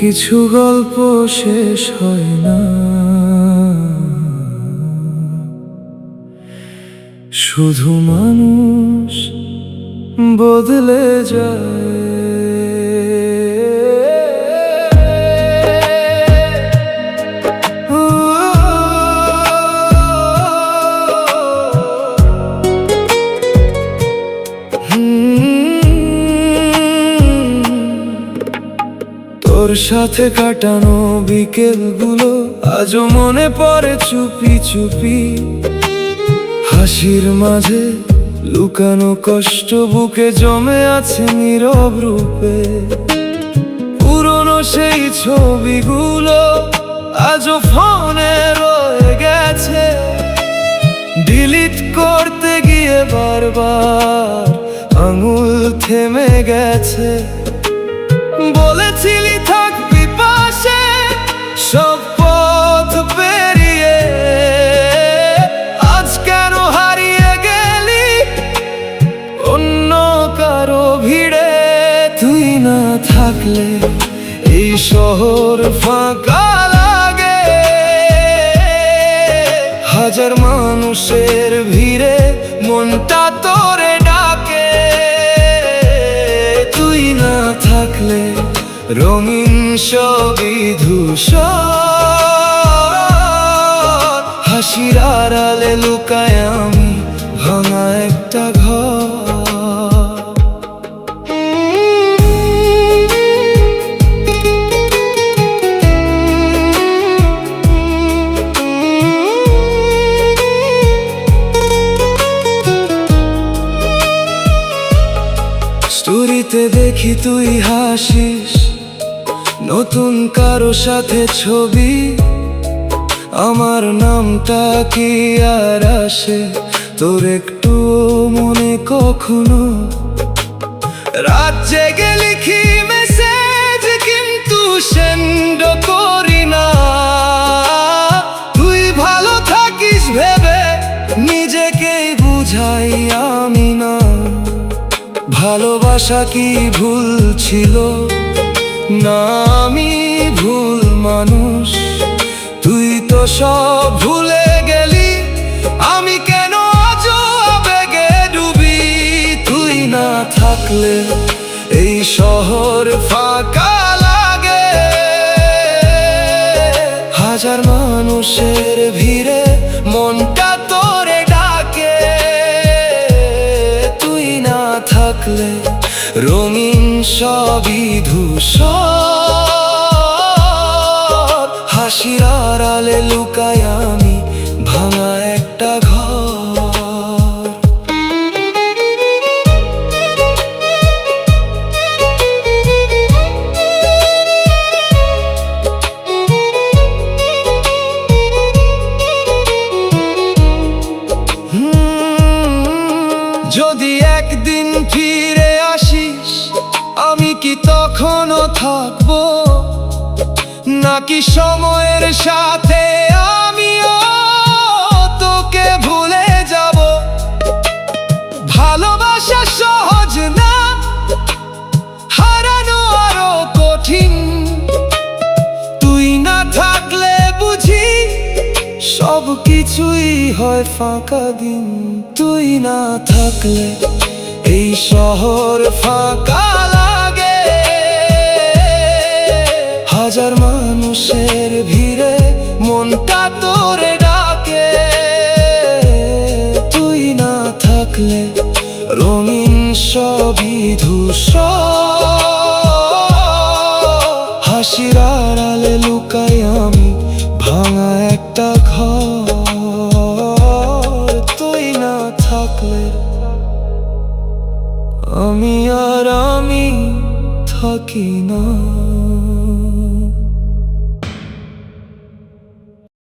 কিছু গল্প শেষ হয় না, শুধু মানুষ বদলে যায়। তোর সাথে কাটানো বিকেলগুলো আজও মনে পড়ে চুপি চুপি, হাসির মাঝে লুকানো কষ্ট বুকে জমে আছে নীরব রূপে। পুরনো সেই ছবিগুলো আজও ফোনে রয়ে গেছে, ডিলিট করতে গিয়ে বারবার আঙুল থেমে গেছে। বলেছিলি থাকবি পাশে সব পথ পেরিয়ে, আজ কেন হারিয়ে গেলি অন্য কারো ভিড়ে? তুই না থাকলে এই শহর ফাঁকা লাগে, হাজার মানুষের ভিড়ে মনটা তোরে ডাকে। তুই না থাকলে রঙিন সবই ধূসর, হাসির আড়ালে লুকায় আমি ভাঙা একটা ঘর। স্টোরিতে দেখি তুই হাসিস, নতুন কারো সাথে ছবি, আমার নামটা কি আর আসে তোর একটু মনে কখনো? রাত জেগে লিখি মেসেজ কিন্তু সেন্ড করি না, তুই ভালো থাকিস ভেবে নিজেকেই বুঝাই আমি না। ভালোবাসা কি ভুল ছিল না, আমি ভুল মানুষ? তুই তো সব ভুলে গেলি, আমি কেন আজও আবেগে ডুবি? তুই না থাকলে এই শহর ফাঁকা লাগে, হাজার মানুষের ভিড়ে মনটা তোরে ডাকে। তুই না থাকলে রঙিন সবই ধূসর, হাসির আড়ালে লুকায় আমি ভাঙা একটা ঘর। যদি একদিন ফিরে আসিস, আমি কি তখনও থাকবো, নাকি সময়ের সাথে আমিও তোকে ভুলে যাব? ভালোবাসা সহজ না, হারানো আরো কঠিন। তুই না থাকলে বুঝি সব কিছুই হয় ফাঁকা দিন। তুই না থাকলে এই শহর ফাঁকা লাগে, হাজার মানুষের ভিড়ে মনটা তোরে ডাকে। তুই না থাকলে রঙিন সবই ধূসর, হাসির আড়ালে লুকাই আমি ভাঙা একটা ঘর। তুই না থাকলে আমি আর আমি থাকি না।